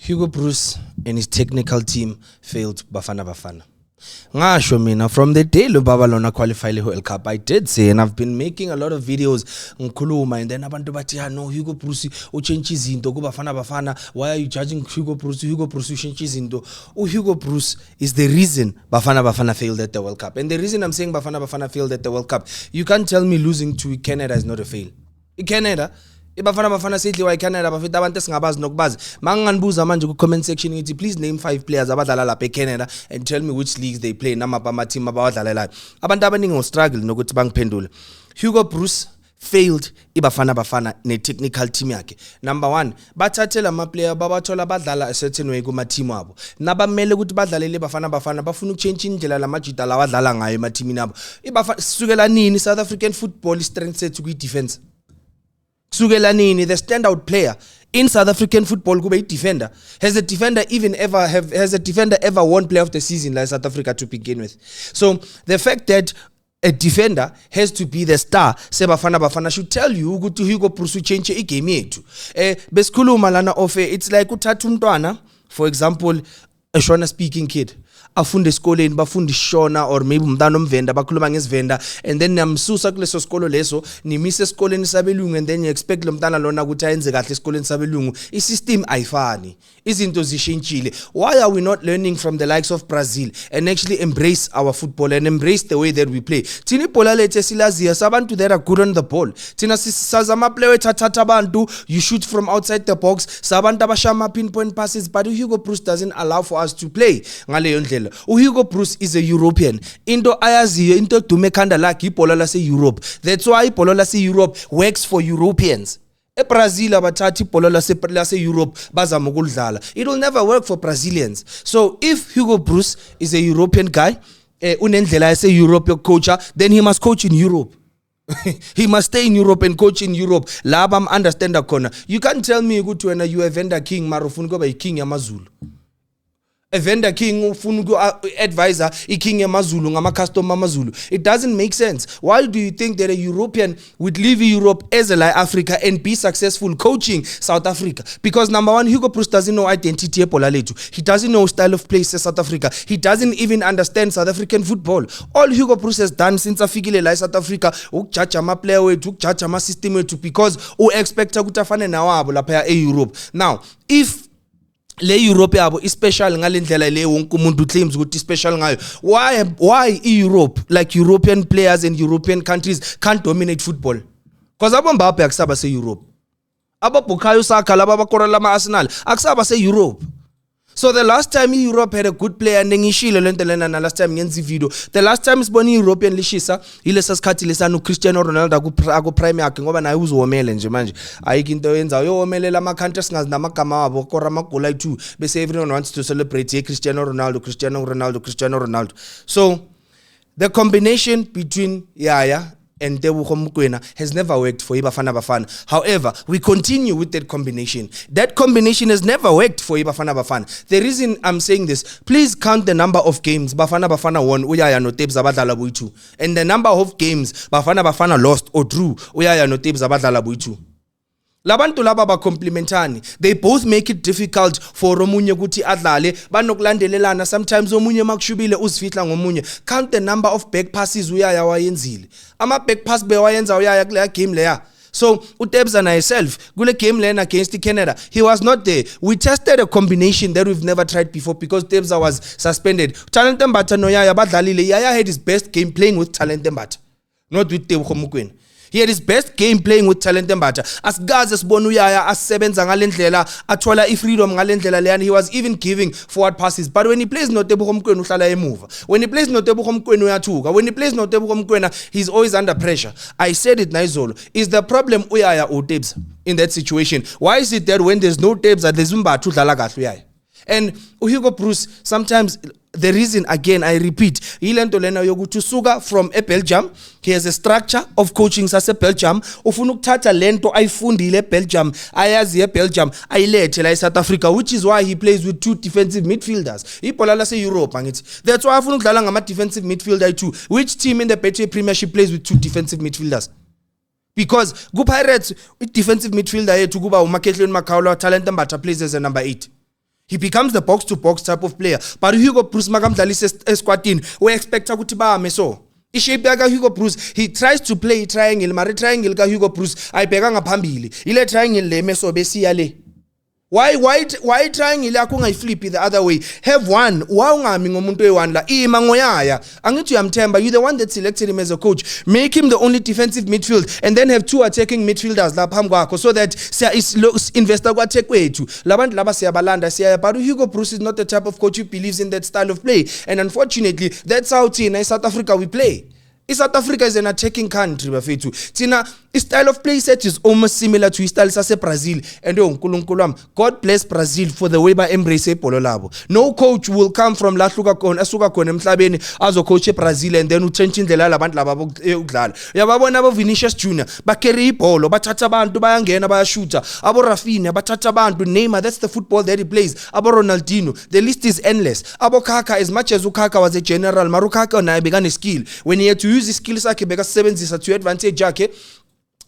Hugo Broos and his technical team failed Bafana Bafana. Ngasho mina from the day Babalona qualified the World Cup, I did say, and I've been making a lot of videos ngikhuluma, and then abantu bathi no, Hugo Broos uchange izinto ku Bafana Bafana. Why are you judging Hugo Broos? Hugo Broos uchange izinto. Hugo Broos is the reason Bafana Bafana failed at the World Cup. And the reason I'm saying Bafana Bafana failed at the World Cup, you can't tell me losing to Canada is not a fail. Canada Bafana Bafana sithi wa Canada bafita abantu esingabazi nokubazi manganibuza manje ku comment section ngithi please name 5 players abadlala lapha eCanada and tell me which leagues they play namapa ama team abawadlalelayo. Abantu abaningi ngo struggle nokuthi bangiphendule. Hugo Broos failed iBafana Bafana ne technical team yakhe. Number 1, bathathela ama player babathola badlala a certain way kuma team abo. Nabamele ukuthi badlalele iBafana Bafana bafuna ukuchange indlela lamajita la wadlala ngayo ema team nabo. iBafana sukela nini South African football strength sethu ku defense. Sukela nini the standout player in South African football kube defender. Has a defender ever won player of the season like South Africa to begin with? So the fact that a defender has to be the star seBafana Bafana should tell you ukuthi Hugo Broos change igame yethu. Besikhuluma lana ofe, it's like uthatha umntwana, for example a Shona speaking kid afunde esikoleni bafunde Shona or maybe umntana omvenda bakhuluma ngesivenda, and then namsusa kuleso sikolo leso nimise esikoleni sabelungu, and then you expect lo mntana lona ukuthi ayenze kahle esikoleni sabelungu. Isystem ayifani, izinto zishintshile. Why are we not learning from the likes of Brazil and actually embrace our football and embrace the way that we play? Thina ibhola lethu esilaziya sabantu that are good on the ball. Thina sisazama play wethathatha abantu, you shoot from outside the box, sabantu abashama pinpoint passes, but Hugo Broos doesn't allow for us to play ngaleyo ndlela. Hugo Broos is a European. Into ayaziyo, into dume khanda lakhe ibhola lase Europe. That's why ibhola lase Europe works for Europeans. Brazil abathathi ibhola lase Europe bazama ukudlala. It will never work for Brazilians. So if Hugo Broos is a European guy, unendlela yase Europe yokucoacha, then he must coach in Europe. He must stay in Europe and coach in Europe. La bam understand khona. You can't tell me ukuthi wena you are vendor king mara ufuna kuba iking yamaZulu. A vendor king ufuna advisor iking yamaZulu ngama customer amaZulu. It doesn't make sense. Why do you think that a European would leave Europe as a like Africa and be successful coaching South Africa? Because number 1, Hugo Broos doesn't know identity ebola lethu. He doesn't know style of play South Africa. He doesn't even understand South African football. All Hugo Broos has done since afikile la South Africa ukujudge ama player wethu, ukujudge ama system wethu, because expecta ukuthi afane nawabo lapha eEurope. Now, if le Europe yabo ispecial ngalendlela le wonke umuntu claims ukuthi special ngayo, why Europe, like European players and European countries can't dominate football? Because abombape akusaba se Europe, ababukayo Saka laba bakora lama Arsenal akusaba se Europe. So the last time Europe had a good player ngishilo lento lena na last time ngenzi video, the last time sibona European lishisa ilesa sikhathi lesanu Cristiano Ronaldo aku prime yakhe ngoba naye uzomele nje manje ayikho into yenza uyomelela ama countries ngazi namagama wabo kora amagula ayi2 bese everyone wants to celebrate Cristiano Ronaldo. So the combination between Yaya and Tebogo Mokoena has never worked for iBafana Bafana. However, we continue with that combination. That combination has never worked for iBafana Bafana. The reason I'm saying this, please count the number of games Bafana Bafana won uyaya no Tebs abadlala boyi2, and the number of games Bafana Bafana lost or drew uyaya no Tebs abadlala boyi2. Labantu laba ba complementani. They both make it difficult for omunye ukuthi adlale banokulandelelana. Sometimes omunye makushubile uzifihla ngomunye. Count the number of back passes uyaya wayenzile. Ama back pass bewayenza uyaya kule game leya. So uTebza na himself kule game lena against Canada, he was not there. We tested a combination that we've never tried before because Tebza was suspended. Talente Mbatha no Yaya badlalile. Yaya had his best game playing with Talente Mbatha, not with Tebogo Mokoena. He had his best game playing with Talente Mbatha. Asigaze sibona uyaya asebenza ngalendlela athola ifreedom ngalendlela leyana. He was even giving forward passes, but when he plays no Tebogo Mokoena uhlala emuva. When he plays no Tebogo Mokoena uyathuka. When he plays no Tebogo Mokoena, he's always under pressure. I said it Naizolo. Is the problem uyaya or Tebza in that situation? Why is it that when there's no Tebza there's Mbatha udlala kahle uyaya? And Hugo Broos, sometimes the reason, again, I repeat, ilento lena yokuthi usuka from Belgium, he has a structure of coaching sase Belgium, ufuna ukuthatha lento ayifundile Belgium, ayazi Belgium, ayilethe la South Africa, which is why he plays with 2 defensive midfielders. Ibhola lase Europe angithi. That's why afuna ukudlala ngama defensive midfielder ayi2. Which team in the Betway Premiership plays with 2 defensive midfielders? Because ku-Pirates, defensive midfielder yethu kuba uMakehleni Makaula, Talente Mbatha plays as a number 8. He becomes the box-to-box type of player. But Hugo Broos makamdlalisa esquadini, we expect ukuthi bame so. Ishape yaka Hugo Broos, he tries to play triangle, mari triangle ka Hugo Broos ayibheka ngaphambili. Ile triangle le meso besiya le. Why triangle yakho ungayiflip the other way? Have one. Ungami ngomuntu we1 la ima ngoyaya. Angithi uyamthemba, you the one that selected him as a coach. Make him the only defensive midfield and then have two attacking midfielders la phambi kwakho so that siya investor kwa attack wethu. Labantu laba siyabalanda siya, but Hugo Broos is not the type of coach who believes in that style of play, and unfortunately that's how in South Africa we play. South Africa is an attacking country bafethu. Thina style of play set is almost similar to style sase Brazil, and uNkulunkulu wami, God bless Brazil for the way ba embrace ibhola labo. No coach will come from la hluka khona asuka khona emhlabeni azo coach eBrazil and then utshentshe indlela labantu laba ukudlala. Uyababona abo Vinicius Junior bakeri ibhola bathatha abantu bayangena bayashuta, abo Rafinha bathatha abantu, Neymar, that's the football that he plays, abo Ronaldinho, the list is endless. Abo Kaka, as much as uKaka was a general, Marukaka naye bekane skill, when he had to use his skills sakhe bekasebenzisa to advantage yakhe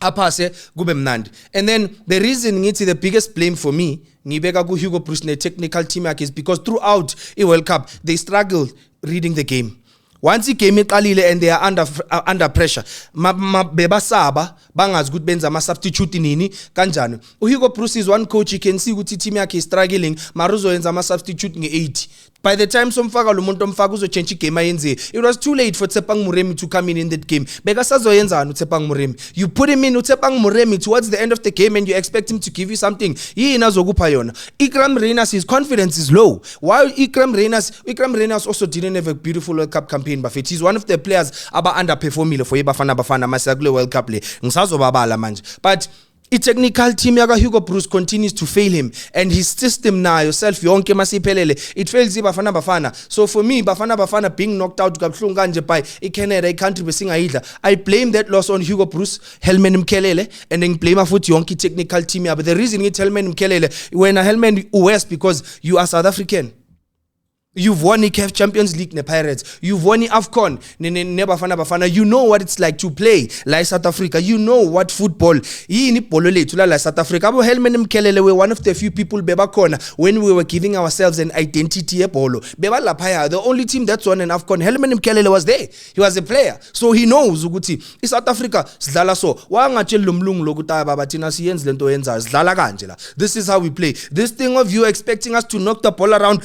aphase kube mnandi. And then the reason ngithi the biggest blame for me ngibeka ku Hugo Broos ne technical team yakhe is because throughout iWorld Cup they struggled reading the game. Once igame iqalile and they are under pressure, bebasaba bangazi ukuthi benza ama substitute nini kanjani. Hugo Broos is one coach, you can see ukuthi team yakhe is struggling, maruzo yenza ama substitute nge80. By the time somfaka lo muntu omfaka uzochange igame ayenze, it was too late for Tshepang Moremi to come in that game. Bekasazoyenzana uTshepang Moremi. You put him in uTshepang Moremi towards the end of the game and you expect him to give you something. Yini azokupha yona. Ikram Reyners, his confidence is low. While Ikram Reyners also didn't have a beautiful World Cup campaign, but he's one of the players aba underperformile for Bafana masakule World Cup le. Ngisazobabala manje. But a technical team yaka Hugo Broos continues to fail him, and his system now yourself yonke masiphelele it fails Bafana. So for me Bafana being knocked out kabuhlungu kanje by iCanada, country besingayidla, I blame that loss on Hugo Broos, Helman Mkhelele, and then blame futhi yonke technical team yabo. The reason it's Helman Mkhelele when a Helman West because you are South African. You've won the CAF Champions League ne Pirates. You've won the AFCON ne Bafana. You know what it's like to play like South Africa. You know what football. Yini bolo lethu la South Africa. Abo Helman Mkhelele were one of the few people beba khona when we were giving ourselves an identity ebolo. Beba lapha, the only team that's won an AFCON. Helman Mkhelele was there. He was a player. So he knows ukuthi South Africa sidlala so. Wangatshela lo mlungu lokuthi baba thina siyenza lento yenzayo sidlala kanje la. This is how we play. This thing of you expecting us to knock the ball around,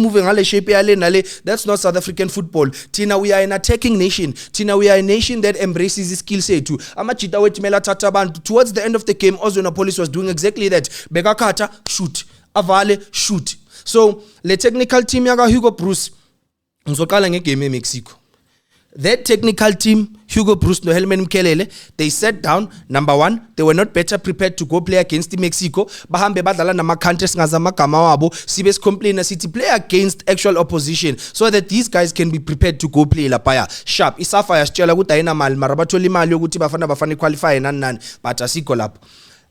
moving ngale shape yale nale, that's not South African football. Tina, we are an attacking nation. Tina, we are a nation that embraces his skill set too. Amachita wetmela tataban towards the end of the game, Ozona Police was doing exactly that. Begakata shoot, Avale shoot. So the technical team yaga Hugo Broos ngizokala ngegame eMexico. That technical team, Hugo Broos no Helman Mkhelele, they sat down. Number one, they were not better prepared to go play against Mexico. Bahambe badlala nama countries ngazamagama wabo. Sibes complain city play against actual opposition so that these guys can be prepared to go play lapaya. Sharp. Isafa yasitshela ukuthi ayina mali mara batholi imali yokuthi bafana qualify nani but asikho lapho.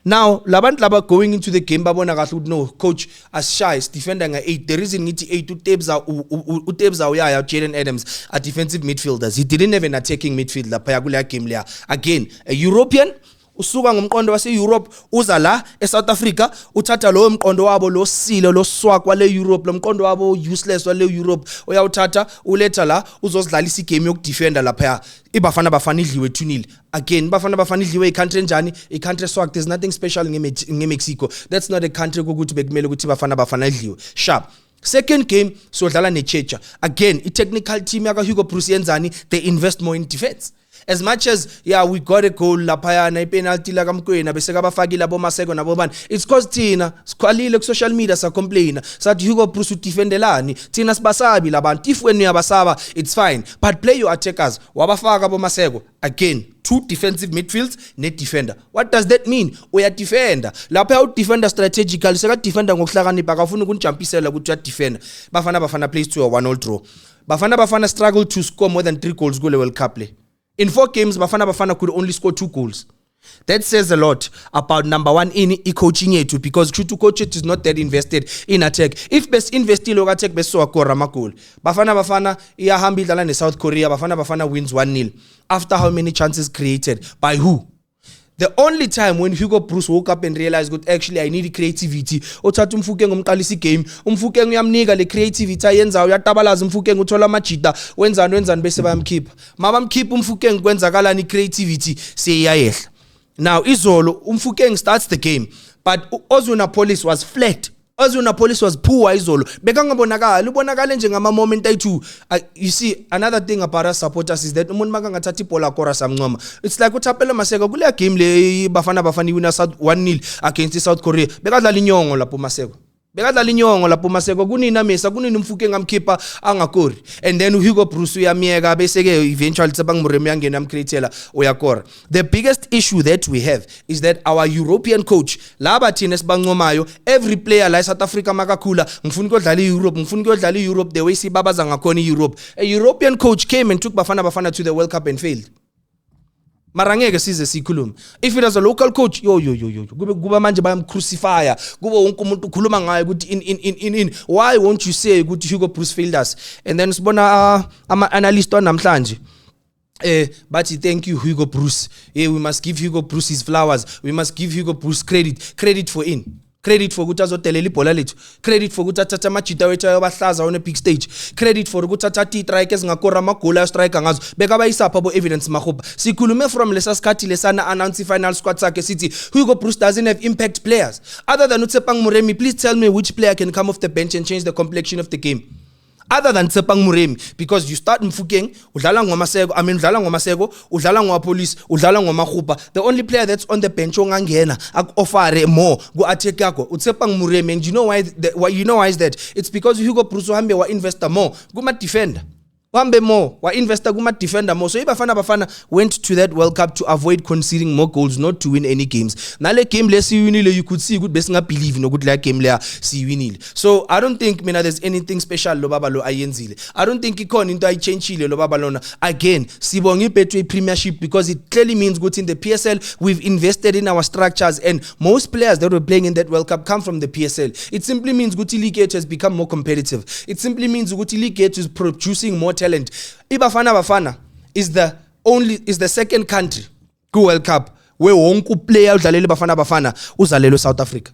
Now, labantu laba going into the game babona kahle no coach as shy is defender nga8. The reason ngithi 8 uTebza uyaya Jayden Adams are defensive midfielders. He didn't have an attacking midfielder phaya kule game leya. Again, a European usuka ngomqondo wase Europe uza la eSouth Africa uthatha lo mqondo wabo lo silo lo swakwa le Europe, lo mqondo wabo useless wale Europe uyawuthatha uletha la uzozidlalisa igame yokudefender lapha. Bafana idliwe 2-0. Again, Bafana idliwe icountry njani, icountry swag. There's nothing special in Mexico. That's not a country ukuthi bekumele ukuthi Bafana idliwe. Sharp. Second game so dlala neChecha. Again, a technical team yaka Hugo Broos yenzani, they invest more in defense. As much as we got a goal lapha na penalty la kamkwena bese kabafakile abo Maseko nabo bani, it's cause thina sikhwalile ku social media sa complain sathi Hugo Broos udefendelani, thina sibasabi labantu. If when uyabasaba it's fine, but play your attackers. Wabafaka abo Maseko, again 2 defensive midfields net defender. What does that mean? Uya defender lapha out defender strategically, seka defender ngokuhlakanipha akafuna ukunijumpisela ukuthi uya defender. Bafana plays to a 1-1 draw. Bafana struggle to score more than 3 goals kule World Cup play. In 4 games, Bafana could only score 2 goals. That says a lot about number one in coaching yetu, because Chutu coach is not that invested in attack. If best invested in attack, best so akora makul. Bafana iya hambi dala ne South Korea. Bafana wins 1-0 after how many chances created by who? The only time when Hugo Bruce woke up and realized that actually I need creativity, othatha umfukeng umqalisa igame, umfukeng uyamnika le creativity ayenza uyatabalaza umfukeng uthola amajita wenzani bese bayamkhipha. Mabamkhipha umfukeng kwenzakalani creativity seyayehla. Now izolo umfukeng starts the game, but Ozuna Police was flat. Ozuna Police was poor izolo. Bekangabonakala, ubonakala nje ngama moment ayi2. You see, another thing about us supporters is that umuntu makangathathi ibhola kora samncoma. It's like uThapelo Maseko kule game le Bafana wina 1-0 against South Korea. Bekadlala inyongo lapho Maseko. Bekadlala inyongo lapho Maseko kunina Mesa kunina umfukeng amkhipha angakori. And then Hugo Bruce uyamiyeka bese ke eventually Tsebang Muremi yangena amcreatela uyakora. The biggest issue that we have is that our European coach laba thina sibancomayo, every player la South Africa makakhula ngifuna ukudlala Europe the way sibabaza ngakhona Europe. A European coach came and took Bafana to the World Cup and failed. Marangeke size sikhuluma. If it was a local coach, kuba manje bayamcrucify, kuba wonke umuntu ukhuluma ngayo ukuthi in why won't you say ukuthi Hugo Bruce failed us? And then sibona ama analyst namhlanje but thank you Hugo Bruce. We must give Hugo Bruce his flowers. We must give Hugo Bruce credit for credit for ukuthi azodelela ibhola lethu, credit for ukuthi athatha amajita wethu ayobahlaza on a big stage, credit for ukuthi athatha istrike ezingakora amagoal ayo strike ngazo beka bayisapha abo evidence makhupha. Sikhulume from lesa sikhathi lesana announce final squad sakhe sithi Hugo Bruce doesn't have impact players other than Tsebang Muremi. Please tell me which player can come off the bench and change the complexion of the game other than Tsebang Muremi, because you start Mfukeng, udlala ngoMaseko, udlala ngoPolice, udlala ngoMakhupa. The only player that's on the bench ongangena akofare more go attack yakho uTsebang Muremi. And you know why is that? It's because Hugo Bruce uhambe wa investor more kuma defender. Wambe more wa investor kuma defender more. So Bafana went to that World Cup to avoid conceding more goals, not to win any games. Nale game le si winile, you could see good best nga believe no good like game le si winile. So I don't think there's anything special lo baba lo ayenzile. I don't think ikon into ayichangeile lo baba lona. Again, sibonge Betway Premiership because it clearly means good in the PSL we've invested in our structures, and most players that were playing in that World Cup come from the PSL. It simply means good League 8 has become more competitive. It simply means good League 8 is producing more talent. Bafana is the second country ku World Cup where wonke player udlalele Bafana uzalelo South Africa.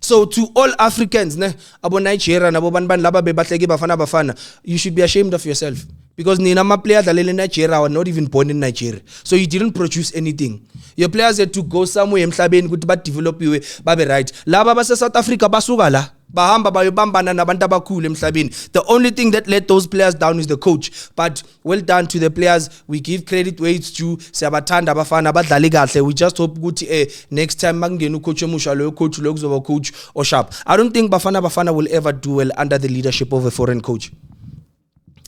So to all Africans abo Nigeria nabo bantu laba bebahleke Bafana, you should be ashamed of yourself, because nina ma players udlalele Nigeria were not even born in Nigeria, so you didn't produce anything. Your players had to go somewhere emhlabeni ukuthi ba develop iwe babe right. Laba base South Africa basuka la bahamba bayobambana nabantu abakhulu emhlabeni. The only thing that let those players down is the coach. But well done to the players. We give credit where it's due. Siyabathanda Bafana badlale kahle. We just hope ukuthi next time makungena ucoach omusha lo coach lo kuzoba coach or sharp. I don't think Bafana will ever do well under the leadership of a foreign coach.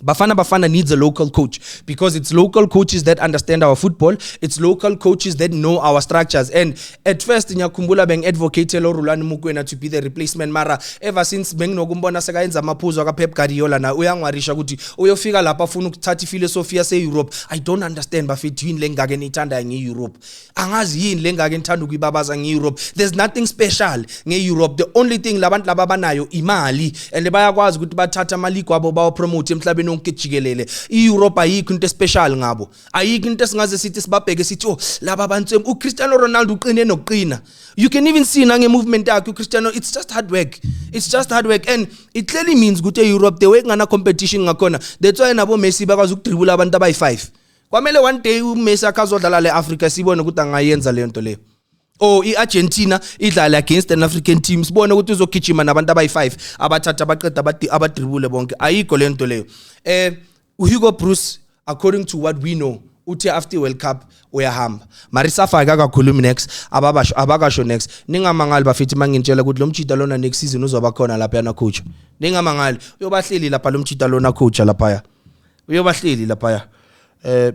Bafana needs a local coach, because it's local coaches that understand our football. It's local coaches that know our structures. And at first, Nyakumbula beng advocated Rulani Mukwena to be the replacement mara. Ever since beng nokumbona sekayenza amaphuzu ka Pep Guardiola na uyangwarisha ukuthi uyofika lapha afuna ukuthatha philosophy yase Europe. I don't understand bafethu yini lengake nithanda nge Europe. Angazi yini lengake nithanda ukuyibabaza nge Europe. There's nothing special nge Europe. The only thing labantu laba banayo imali, and bayakwazi ukuthi bathatha amali kwabo bawo promote emhlabeni onke jikelele. iEurope ayikho into special ngabo. Ayikho into esingaze sithi sibabheke sithi laba bantu uCristiano Ronaldo uqine nokuqina. You can even see nange movement yakhe uCristiano. It's just hard work. And it clearly means ukuthi eEurope the way ngana competition ngakhona. That's why nabo Messi bakwazi ukudribula abantu abayi5. Kwamele one day uMessi akazodlala le Africa sibone ukuthi angayenza le nto le. iArgentina idlala against an African team sibone ukuthi uzogijima nabantu abayi5 abathatha abaqeda abadribule bonke. Ayikho le nto leyo. Hugo Bruce, according to what we know, uthi after World Cup uyahamba. Marisafa akakhulumi next, abakasho next. Ningamangali bafithi mangintshela ukuthi lo mchita lona next season uzoba khona lapha yana coach. Ningamangali uyobahleli lapha lo mchita lona coach lapha. Uyobahleli lapha.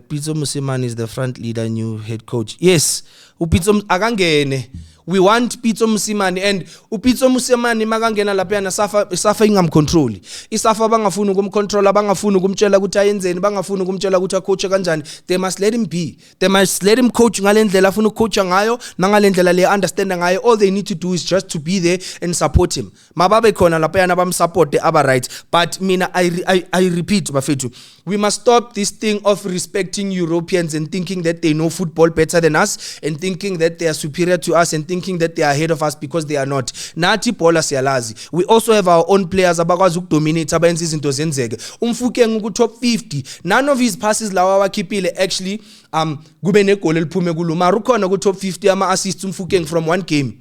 Pitso Mosimane is the front leader, new head coach. Yes, uPitso akangene. We want Pitso Mosimane, and uPitso Mosimane makangena lapha yana safa ingamcontrol. Isafa bangafuni ukumcontrola, bangafuni ukumtshela ukuthi ayenzeni, bangafuni ukumtshela ukuthi coach kanjani. They must let him be. They must let him coach ngalendlela afuna ukucoacha ngayo, nangalendlela le understand ngayo. All they need to do is just to be there and support him. Mababe khona lapha yana bamsupport aba right. But mina I repeat bafethu, we must stop this thing of respecting Europeans and thinking that they know football better than us, and thinking that they are superior to us, and thinking that they are ahead of us, because they are not. Nathi bola siyalazi. We also have our own players abakwazi ukudominate abenza izinto zenzeke. Umfukeng ku top 50, none of his passes lawa wakhiphile actually kube negoli eliphume kulo. Mara ukhona ku top 50 ama assists umfukeng from one game.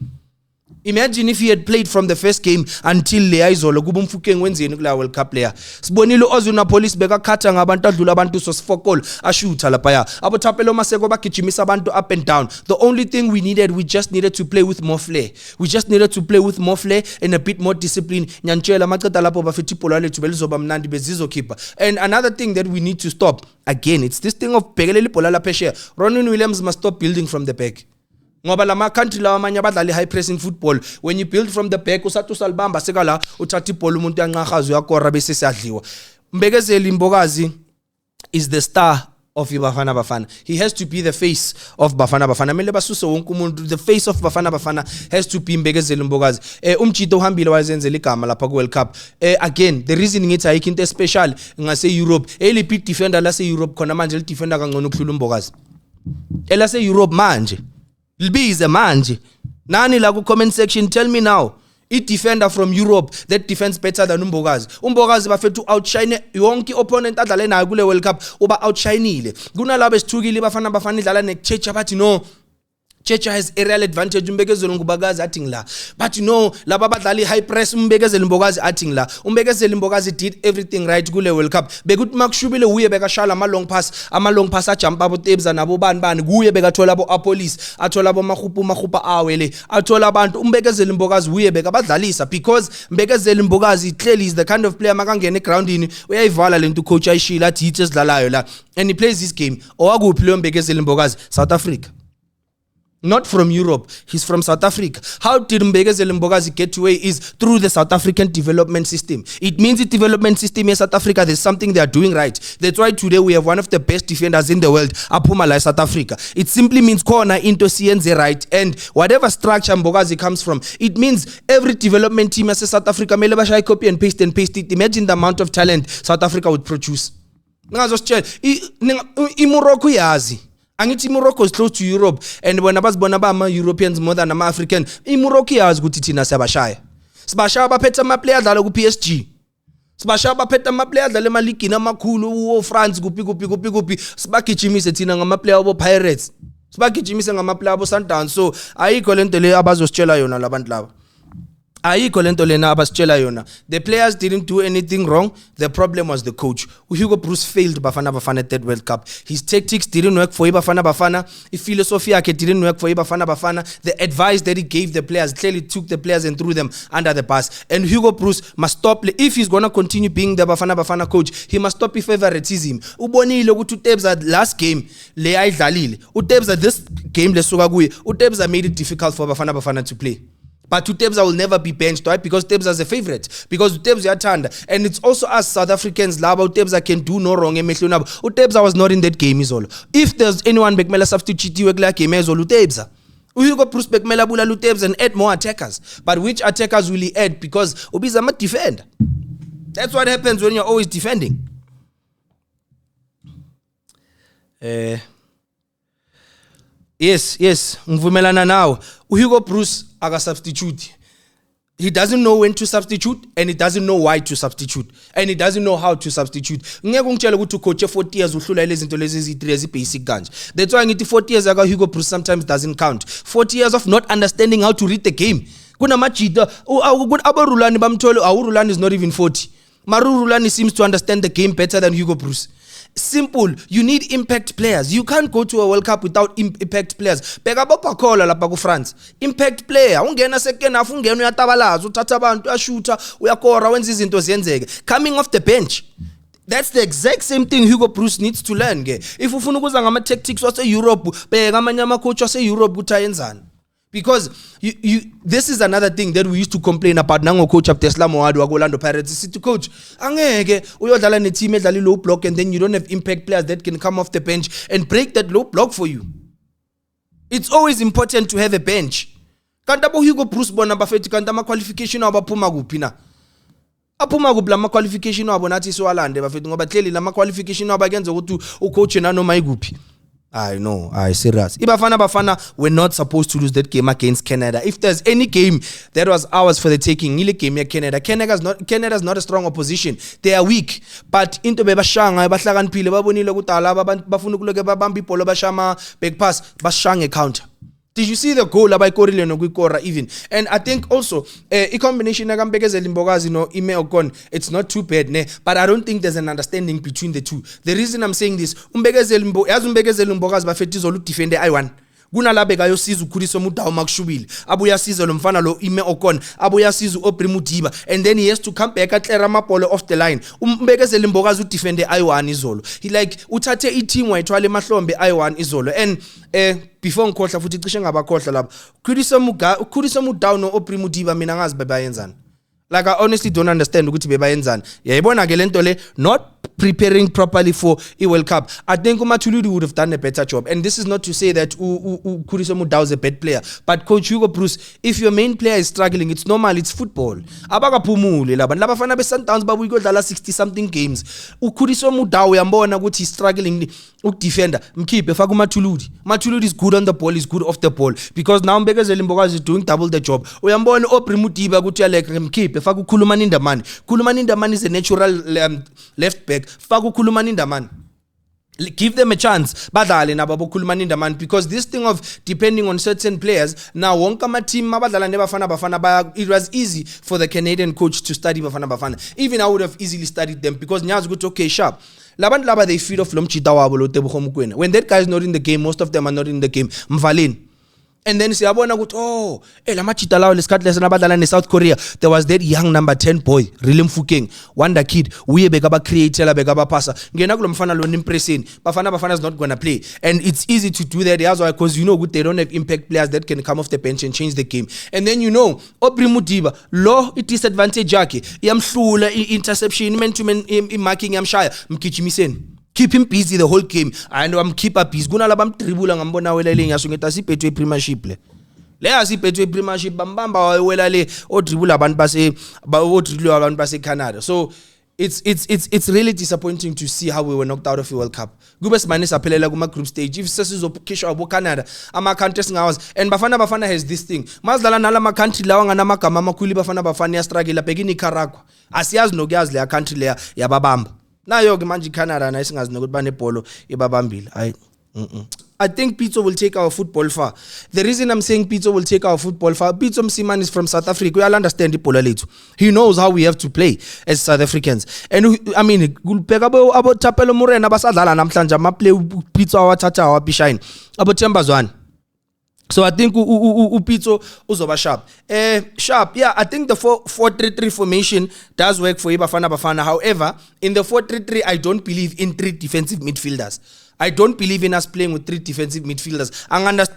Imagine if he had played from the first game until leya izolo kuba umfukeng wenzeni kula World Cup player. Sibonile uOzuna Police bekakhatha ngabantu adlula abantu so sifokol ashutha lapha ya. Abo Thapelo Maseko bagijimisa abantu up and down. The only thing we just needed to play with more flair. We just needed to play with more flair and a bit more discipline. Nyantshela maqeda lapho bafethi ibhola lethu belizoba mnandi bezizokhipha. And another thing that we need to stop, again, it's this thing of bhekelela ibhola lapha phesheya. Ronwen Williams must stop building from the back. Ngoba lama country lawa amanye abadlali high pressing football, when you build from the back usathi usalibamba sekala uthatha ibhola umuntu yanqahaza uyakora bese siyadliwa. Mbekezeli Mbokazi is the star of Bafana Bafana. He has to be the face of Bafana Bafana. Mele basuse wonke umuntu, the face of Bafana Bafana has to be Mbekezeli Mbokazi. Umjito uhambile wazenzela igama lapha ku World Cup. Again, the reasoning it's ayikho into special ngase Europe. Eliphi defender la se Europe khona manje li defender kangcono ukudlula uMbokazi. Ela se Europe manje Libize manje. Nani la ku comment section, tell me now. I defender from Europe that defends better than Mbokazi. Mbokazi bafethu outshine yonke opponent adlale nayo kule World Cup, uba outshineile. Kunalabo esithukile Bafana Bafana idlala neChecha bathi no, Checha has a real advantage. Umbekezeli Mbokazi athi ngila. But you know, laba badlali high press Umbekezeli Mbokazi athi ngila. Umbekezeli Mbokazi did everything right kule World Cup. Bekuthi makushubile uye bekashala ama long pass ajump abo Tebza nabo bani kuye bekathola abo Apolis, athola abo mahupa awele, athola abantu. Umbekezeli Mbokazi uye bekabadlalisa, because Mbekezeli Mbokazi clearly is the kind of player makangena egroundini uyayivala lento coach ayishila athi hithi esidlalayo la, and he plays this game. Owakuphi lo Mbekezeli Mbokazi? South Africa. Not from Europe, he's from South Africa. How did Mbekezeli Mbokazi get to where he is? Through the South African development system. It means the development system in South Africa, there's something they are doing right. That's why today we have one of the best defenders in the world, Apumala, South Africa. It simply means corner into CNZ right, and whatever structure Mbokazi comes from, it means every development team as South Africa, mele bashaya copy and paste it. Imagine the amount of talent South Africa would produce. Morocco yazi. Angithi Morocco is close to Europe, and when abazibona ba Europeans more than ama African, Morocco yazi ukuthi thina siyabashaya. Sibashaya baphethe ama player adlala ku PSG. Sibashaya baphethe ama player adlala ema league namakhulu wo France kuphi. Sibagijimise thina ngama player abo Pirates. Sibagijimise ngama player abo Sundowns. So ayikho lento le abazositshela yona labantu laba. Ayikho lento lena abasitshela yona. The players didn't do anything wrong. The problem was the coach. Hugo Bruce failed Bafana Bafana at that World Cup. His tactics didn't work for Bafana Bafana. His philosophy didn't work for Bafana Bafana. The advice that he gave the players clearly took the players and threw them under the bus. And Hugo Bruce must stop. If he's gonna continue being the Bafana Bafana coach, he must stop his favoritism. Ubonile ukuthi uTebza last game le ayidlalile. uTebza this game lesuka kuye. uTebza made it difficult for Bafana Bafana to play. But Tebza will never be benched, right? Because Tebza is a favorite. Because Tebza yatanda. And it's also us South Africans, laba Tebza can do no wrong. Tebza was not in that game izolo. If there's anyone bekmela substitute kula game izolo Tebza. Hugo Bruce bekmela bula Tebza and add more attackers. But which attackers will he add? Because Ubiza might defend. That's what happens when you're always defending. Yes, ngivumelana nawe. Hugo Bruce aga substitute. He doesn't know when to substitute, and he doesn't know why to substitute, and he doesn't know how to substitute. Ngeke ungitshela ukuthi coach 40 years uhlula lezi zinto lezi ezi3 ezi basic kanje. That's why ngithi 40 years ago Hugo Bruce sometimes doesn't count. 40 years of not understanding how to read the game. Kuna majita aborulani bamthole awurulani is not even 40. Marurulani seems to understand the game better than Hugo Bruce. Simple. You need impact players. You can't go to a World Cup without impact players. Beka bopakhola lapha ku France. Impact player. Ungena second half ungena uyatabalaza uthatha abantu uyashuta uyakora wenza izinto ziyenzeke. Coming off the bench. That's the exact same thing Hugo Bruce needs to learn. If ufuna ukuza ngama tactics wase Europe, beka amanye ama coach wase Europe ukuthi ayenzani. Because this is another thing that we used to complain about nango coach of Tesla Moadu wa Orlando Pirates. City coach, angeke uyodlala ne team edlala low block and then you don't have impact players that can come off the bench and break that low block for you. It's always important to have a bench. Kanta bo Hugo Bruce bona bafethi kanta ama qualification abaphuma kuphi na? Aphuma kuphi lama qualification wabo nathi siwalande bafethi ngoba clearly lama qualification wabo akenza ukuthi ucoach nanoma ikuphi. I know, serious. Bafana were not supposed to lose that game against Canada. If there's any game that was ours for the taking, ile game ya Canada. Canada's not a strong opposition. They are weak. But into bebashanga bahlakaniphile babonile kudala bafuna ukuloke babamba ibhola bashama back pass bashange counter. Did you see the goal abayikorile nokuyikora even? And I think also a combination akambekezela Mbokazi no Ime Okon, it's not too bad ne, but I don't think there's an understanding between the two. The reason I'm saying this, umbekezela Mbokazi bafethi izolu defend I1. Kunalabe kayosiza uKhuliso Mudau makushubile abuya siza lo mfana lo Ime Okon abuya siza uObri Mudiba and then he has to come back atlera amabhola off the line umbekezela Mbokazi udefend I1 izolo he like uthathe i-team wayithwala emahlombe I1 izolo and before ngikhohla futhi cishe ngabakhohla lapha Khuliso Mudau no Obri Mudiba mina ngazi bebayenzana. Like I honestly don't understand ukuthi bebayenzana. Yayibona ke lento le not preparing properly for a World Cup. I think uMathuludi would have done a better job. And this is not to say that Khuliso Mudau is a bad player. But Coach Hugo Bruce, if your main player is struggling, it's normal, it's football. Abakaphumule laba bafana be Sundowns babuye kodlala 60 something games. Khuliso Mudau uyambona ukuthi he's struggling ukudefender. Mkhiphe faka uMathuludi. Mathuludi is good on the ball, he's good off the ball because now Mbekezeli Mbokazi is doing double the job. Uyambona Obri Mudiba ukuthi uyaleka mkhiphe faka uKhulumani Ndamani. Khulumani Ndamani is a natural left back. Faku Khulumani Ndamani. Give them a chance badlale nabo Khulumani Ndamani because this thing of depending on certain players now wonke ama team abadlala nebafana it was easy for the Canadian coach to study bafana even I would have easily studied them because nyazi ukuthi okay sharp labantu laba they feed off lo mchita wabo lo Tebogo Mokoena when that guy is not in the game most of them are not in the game mvaleni. And then siyabona ukuthi la machita lawo lesikhathi lesena abadlala ne South Korea there was that young number 10 boy Riley Mofokeng wonder kid uye bekaba creator bekaba passer ngena kulo mfana lo impressing bafana is not going to play and it's easy to do that that's why because you know they don't have impact players that can come off the bench and change the game and then you know Obri Mudiba lo disadvantage yakhe iyamhlula interception man to man marking yamshaya mgijimiseni. Keep him busy the whole game. I know I'm keep up busy. Kuna labam tribula ngambona wela le ngasho ngeta siphetwe premiership le. Le asiphetwe premiership bambamba wela le o tribula abantu base Canada. So it's really disappointing to see how we were knocked out of the World Cup. Kube simane saphelela kuma group stage. If sesizokhishwa abo Canada ama countries ngawas and bafana has this thing. Mazidlala nalama country lawa nganamagama amakhulu bafana ya struggle bheka iNicaragua. Asiyazi nokuyazi le country le yababamba. Nayo ke manje Canada na isingazi nokuthi banebhola ebabambile. I think Pitso will take our football far. The reason I'm saying Pitso will take our football far, Pitso Msimani is from South Africa. We'll understand ibhola lethu. He knows how we have to play as South Africans. And I mean, kulubheka abo Thapelo Morena basadlala namhlanje ama play Pitso awathatha awabishine. Abo Thembazwane. So I think Pitso uzoba sharp. Sharp, yeah, I think the 4-3-3 formation does work for Bafana. However, in the 4-3-3, I don't believe in 3 defensive midfielders. I don't believe in us playing with 3 defensive midfielders.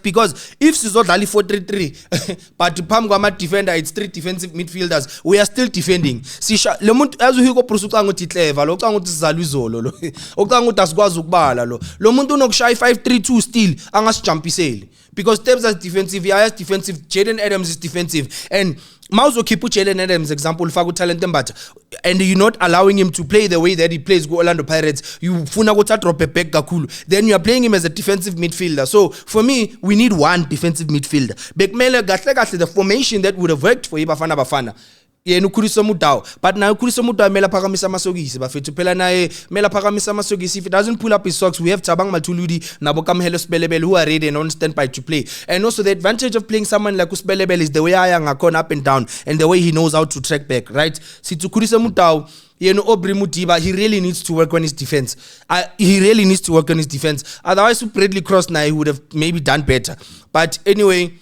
Because if Sizodlali 4-3-3, but Pamgama defender, it's 3 defensive midfielders, we are still defending. Le muntu azu Hugo Bruce ucanguthi clever, lo ucanguthi sizalwizolo lo. Ucanguthi asikwazi ukubala lo. Lo muntu unokushaya 5-3-2 still angasijumpiseli. Because Tebs is defensive, Yaya defensive, Jaden Adams is defensive, and Mauzo keep Jaden Adams example faku talent but and you're not allowing him to play the way that he plays go Orlando Pirates. You funa go drop back kakulu. Then you are playing him as a defensive midfielder. So for me, we need one defensive midfielder. Bekmele gahle the formation that would have worked for Bafana. Yena uKhuliso Mudau but now uKhuliso Mudau mela phakamisa amasokisi bafethu phela naye mela phakamisa amasokisi if he doesn't pull up his socks we have Thabang Mathuludi nabo Kamhelo Sibelebele who are ready and on standby to play and also the advantage of playing someone like uSibelebele is the way aya ngakhona up and down and the way he knows how to track back right sithi uKhuliso Mudau Obri Mudiba he really needs to work on his defense otherwise Bradley Cross now he would have maybe done better but anyway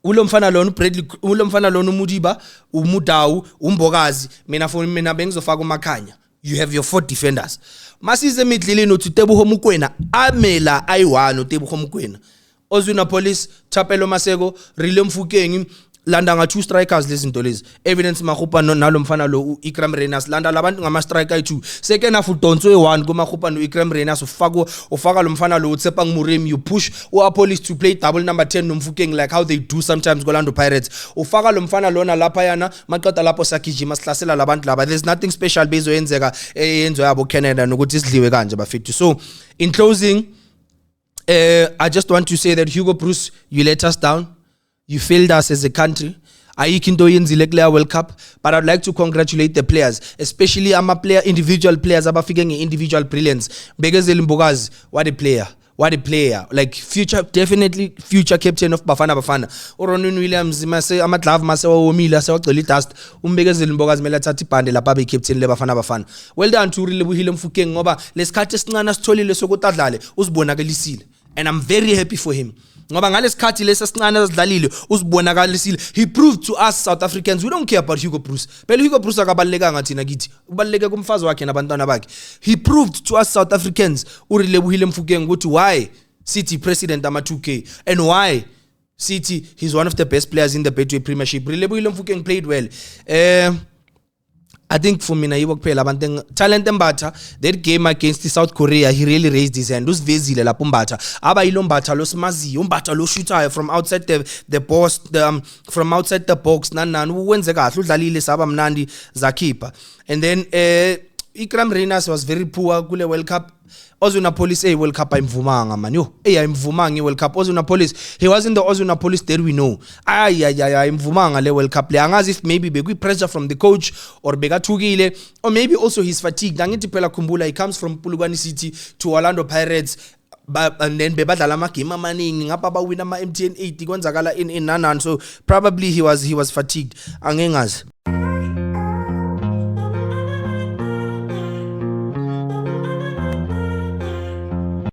ulomfana lona Mudiba uMudau uMbokazi mina bengizofaka uMakhanya you have your 4 defenders masize emidleleni uThutebogo Mokoena amela ayi1 uThutebogo Mokoena Ozwina Police Chapelo Maseko Rile Mfukeng landa nga 2 strikers lezinto lezi evidence mahupa nalo mfana lo Ikram Renas landa labantu ngama striker 2 second half udonswe 1 kumahupa no Ikram Renas ufaka lo mfana lo uTsepang Murem you push Police to play double number 10 nomfukeng like how they do sometimes Orlando Pirates ufaka lo mfana lona lapha yana maqeda lapho sakijima sihlasela labantu laba there's nothing special bezoyenzeka eyenzo yabo Canada nokuthi sidliwe kanje bafethu. So in closing I just want to say that Hugo Bruce, you let us down. You failed us as a country. Ayikho into yenzile kule World Cup, but I'd like to congratulate the players, especially individual players abafike nge-individual brilliance. Bekezeli Mbokazi, what a player. Like definitely future captain of Bafana Bafana. Ronwen Williams mase amaglove mase womile asewagcela idust. Umbekezeli Mbokazi mele athathe ibhande lapha be captain le Bafana Bafana. Well done to Relebohile Mofokeng ngoba lesikhathi esincane sitholile sokuthi adlale uzibonakalisile. And I'm very happy for him. Ngoba ngalesikhathi lesasincane asidlalile uzibonakalisile. He proved to us South Africans we don't care about Hugo Bruce. Phela Hugo Bruce akabalekanga thina kithi. Ubaleke kumfazi wakhe nabantwana bakhe. He proved to us South Africans uRelebohile Mofokeng ukuthi why City president ama 2K and why City he's one of the best players in the Betway Premiership. Relebohile Mofokeng played well. I think for mina yibo kuphela abantu talent embatha that game against South Korea he really raised his hand usivezile lapho umbatha aba yilo mbatha lo simaziyo umbatha lo shootayo from outside the box from outside the box nani uwenze kahle udlalile saba mnandi zakhipha. And then Ikram Renas was very poor kule World Cup. Ozwina Police World Cup ayimvumanga man yo ayimvumanga World Cup. Ozwina Police he wasn't the Ozwina Police that we know ayimvumanga le World Cup le angazi if maybe bekwi pressure from the coach or bekathukile or maybe also he's fatigued. Angithi phela khumbula he comes from Polokwane City to Orlando Pirates and then bebadlala ama game amaningi ngapha ba win ama MTN 80 kwenzakala in nanan so probably he was fatigued angengazi.